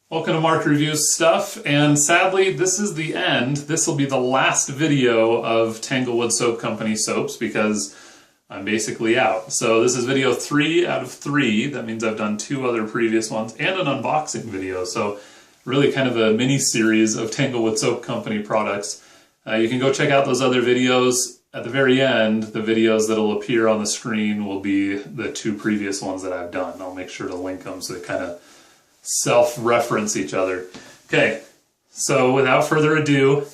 Welcome to Mark Reviews Stuff, and sadly this is the end. This will be the last video of Tanglewood Soap Company soaps because I'm basically out. So this is video 3 out of 3. That means I've done 2 other previous ones and an unboxing video. So really kind of a mini series of Tanglewood Soap Company products. You can go check out those other videos. At the very end, the videos that'll appear on the screen will be the 2 previous ones that I've done. I'll make sure to link them so they kind of self-reference each other. Okay, so without further ado,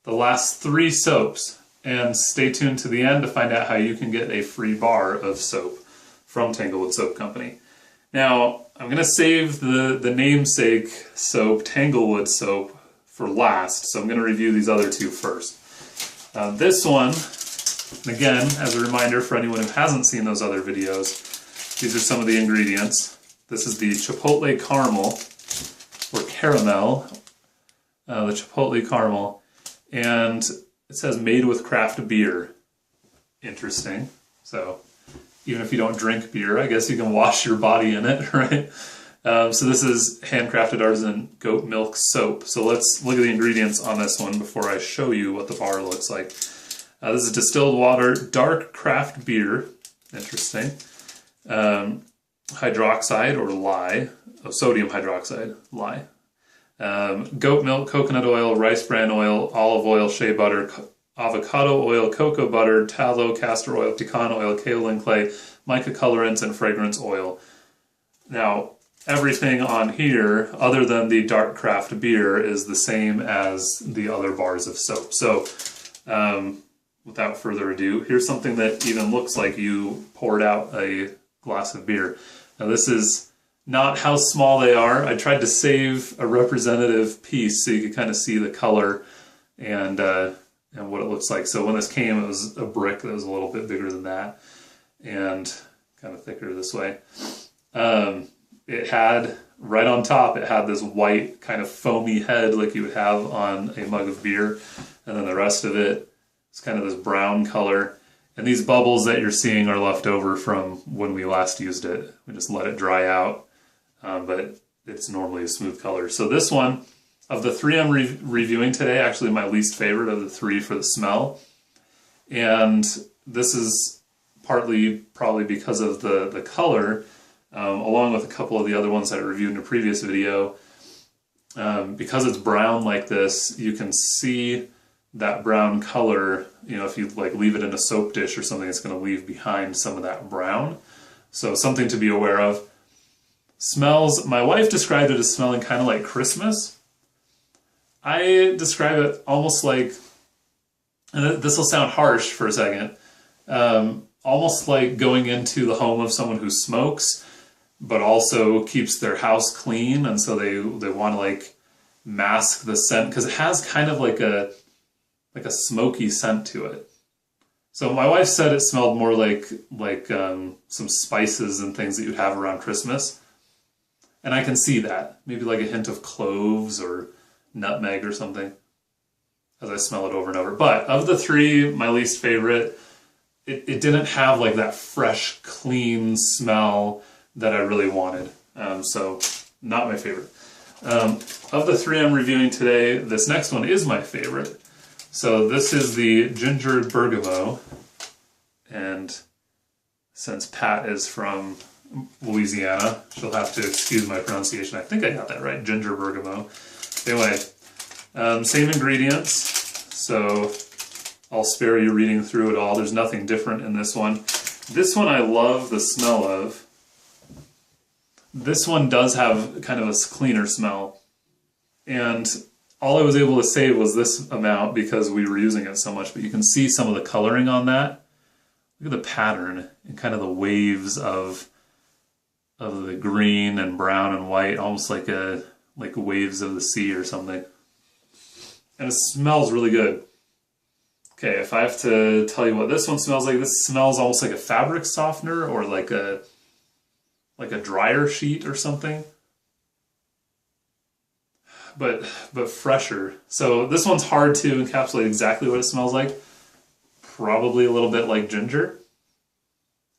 the last 3 soaps, and stay tuned to the end to find out how you can get a free bar of soap from Tanglewood Soap Company. Now, I'm going to save the namesake soap, Tanglewood soap, for last, so I'm going to review these other 2 first. This one, again, as a reminder for anyone who hasn't seen those other videos, these are some of the ingredients. This is the Chipotle caramel, or caramel, the Chipotle caramel, and it says made with craft beer. Interesting. So even if you don't drink beer, I guess you can wash your body in it, right? So this is handcrafted artisan goat milk soap. So let's look at the ingredients on this one before I show you what the bar looks like. This is distilled water, dark craft beer. Interesting. Hydroxide or lye, sodium hydroxide, lye, goat milk, coconut oil, rice bran oil, olive oil, shea butter, avocado oil, cocoa butter, tallow, castor oil, pecan oil, kaolin clay, mica colorants, and fragrance oil. Now, everything on here, other than the dark craft beer, is the same as the other bars of soap. So, without further ado, here's something that even looks like you poured out a glass of beer. Now this is not how small they are. I tried to save a representative piece so you could kind of see the color and what it looks like. So when this came, it was a brick that was a little bit bigger than that and kind of thicker this way. It had, right on top, it had this white kind of foamy head like you would have on a mug of beer, and then the rest of it is kind of this brown color. And these bubbles that you're seeing are left over from when we last used it. We just let it dry out, but it's normally a smooth color. So this one, of the 3 I'm reviewing today, actually my least favorite of the 3 for the smell. And this is partly probably because of the color, along with a couple of the other ones that I reviewed in a previous video. Because it's brown like this, you can see that brown color. You know, if you like leave it in a soap dish or something, it's going to leave behind some of that brown. So something to be aware of. Smells, my wife described it as smelling kind of like Christmas. I describe it almost like, and this will sound harsh for a second, almost like going into the home of someone who smokes, but also keeps their house clean, and so they want to like mask the scent, because it has kind of like a smoky scent to it. So my wife said it smelled more like some spices and things that you'd have around Christmas. And I can see that. Maybe like a hint of cloves or nutmeg or something as I smell it over and over. But of the 3, my least favorite, it didn't have like that fresh, clean smell that I really wanted. So not my favorite. Of the 3 I'm reviewing today, this next one is my favorite. So this is the Ginger Bergamot, and since Pat is from Louisiana, she'll have to excuse my pronunciation. I think I got that right, Ginger Bergamot. Anyway, same ingredients, so I'll spare you reading through it all. There's nothing different in this one. This one I love the smell of. This one does have kind of a cleaner smell, and all I was able to save was this amount because we were using it so much, but you can see some of the coloring on that. Look at the pattern and kind of the waves of the green and brown and white, almost like waves of the sea or something. And it smells really good. Okay, if I have to tell you what this one smells like, this smells almost like a fabric softener or like a dryer sheet or something. But fresher. So this one's hard to encapsulate exactly what it smells like. Probably a little bit like ginger.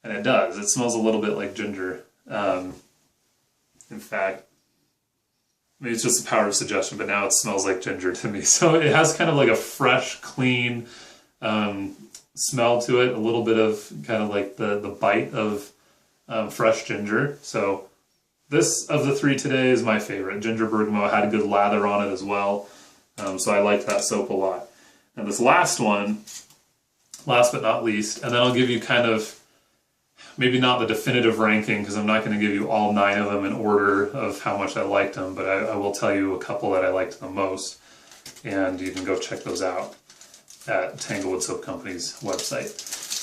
And it does. It smells a little bit like ginger. In fact, maybe it's just the power of suggestion, but now it smells like ginger to me. So it has kind of like a fresh, clean smell to it, a little bit of kind of like the bite of fresh ginger. So this of the three today is my favorite. Ginger Bergamot had a good lather on it as well. So I like that soap a lot. And this last one, last but not least, and then I'll give you kind of, maybe not the definitive ranking because I'm not going to give you all 9 of them in order of how much I liked them, but I will tell you a couple that I liked the most, and you can go check those out at Tanglewood Soap Company's website.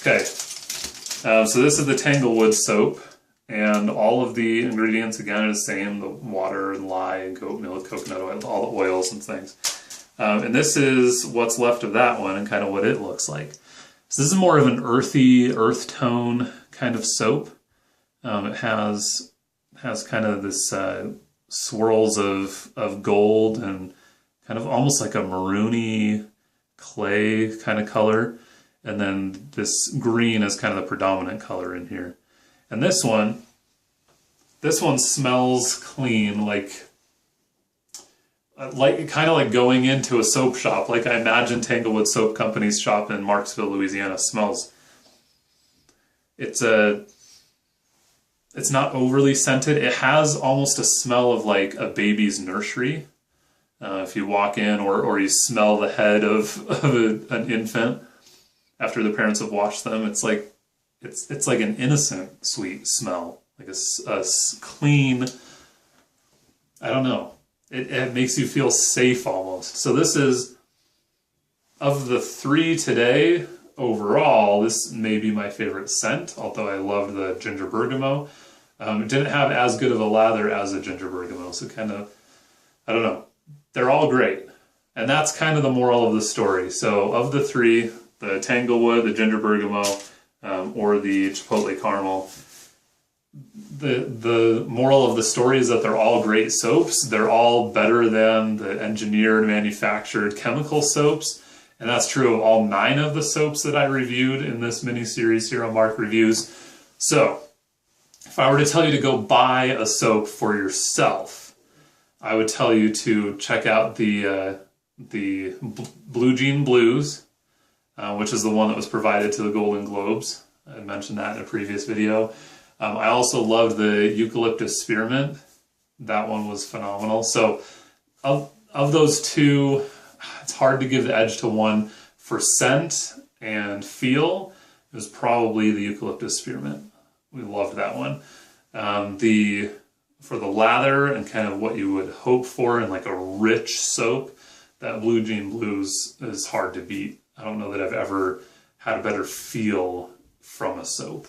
Okay, so this is the Tanglewood soap, and all of the ingredients again are the same: the water and lye and goat milk, coconut oil, all the oils and things. And this is what's left of that one and kind of what it looks like. So this is more of an earthy, earth tone kind of soap. It has kind of this swirls of gold and kind of almost like a maroony clay kind of color. And then this green is kind of the predominant color in here. And this one smells clean, like kind of like going into a soap shop, like I imagine Tanglewood Soap Company's shop in Marksville, Louisiana smells. It's not overly scented. It has almost a smell of like a baby's nursery. If you walk in or you smell the head of an infant after the parents have washed them, it's like an innocent sweet smell, like a clean, I don't know. It makes you feel safe almost. So this is, of the 3 today, overall, this may be my favorite scent, although I loved the Ginger Bergamot. It didn't have as good of a lather as the Ginger Bergamot, so kind of, I don't know. They're all great. And that's kind of the moral of the story. So of the 3, the Tanglewood, the Ginger Bergamot, or the Chipotle Caramel, the moral of the story is that they're all great soaps. They're all better than the engineered, manufactured chemical soaps. And that's true of all 9 of the soaps that I reviewed in this mini-series here on Mark Reviews. So, if I were to tell you to go buy a soap for yourself, I would tell you to check out the Blue Jean Blues, which is the one that was provided to the Golden Globes. I mentioned that in a previous video. I also loved the Eucalyptus Spearmint. That one was phenomenal. So of those 2, it's hard to give the edge to one. For scent and feel, it was probably the Eucalyptus Spearmint. We loved that one. For the lather and kind of what you would hope for in like a rich soap, that Blue Jean Blues is hard to beat. I don't know that I've ever had a better feel from a soap.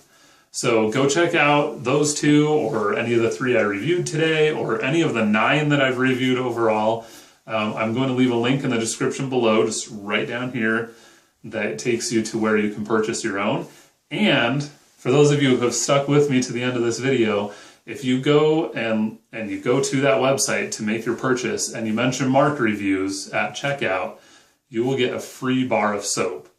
So go check out those 2 or any of the 3 I reviewed today or any of the 9 that I've reviewed overall. I'm going to leave a link in the description below, just right down here, that takes you to where you can purchase your own. And for those of you who have stuck with me to the end of this video, if you go and you go to that website to make your purchase and you mention Mark Reviews at checkout, you will get a free bar of soap,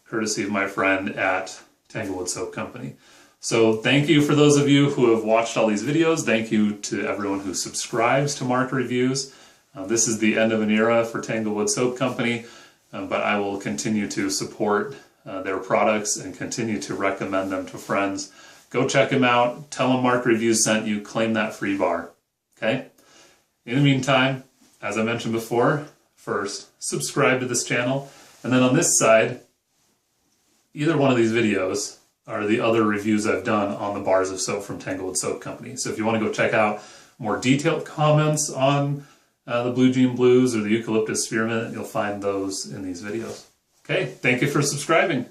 courtesy of my friend at Tanglewood Soap Company. So thank you for those of you who have watched all these videos. Thank you to everyone who subscribes to Mark Reviews. This is the end of an era for Tanglewood Soap Company, but I will continue to support their products and continue to recommend them to friends. Go check them out. Tell them Mark Reviews sent you. Claim that free bar. Okay? In the meantime, as I mentioned before, first, subscribe to this channel. And then on this side, either one of these videos are the other reviews I've done on the bars of soap from Tanglewood Soap Company. So if you want to go check out more detailed comments on the Blue Jean Blues or the Eucalyptus Spearmint, you'll find those in these videos. Okay, thank you for subscribing.